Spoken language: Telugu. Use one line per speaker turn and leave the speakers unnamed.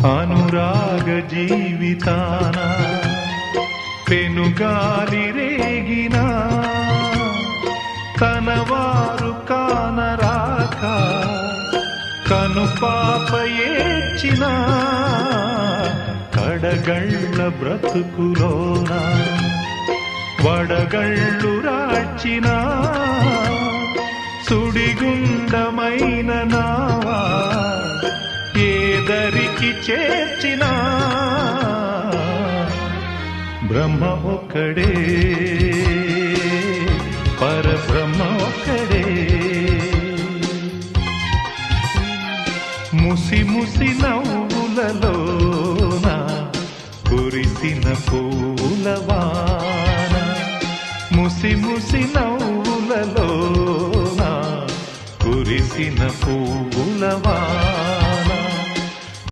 అనురాగ జీవితాన పెనుగాలి రేగినా తనవారు కానరాక కనుపాప ఏడ్చిన కడగళ్ళ బ్రతుకులోన వడగళ్ళు రాచిన సుడిగుండమైన నావా ఏదరికి చేర్చిన బ్రహ్మ ఒక్కడే పరబ్రహ్మ ఒక్కడే ముసి ముసి నవ్వులలోన కురిసిన పూలవాన ముసి ముసి నవ్వులలోన కురిసిన పూలవాన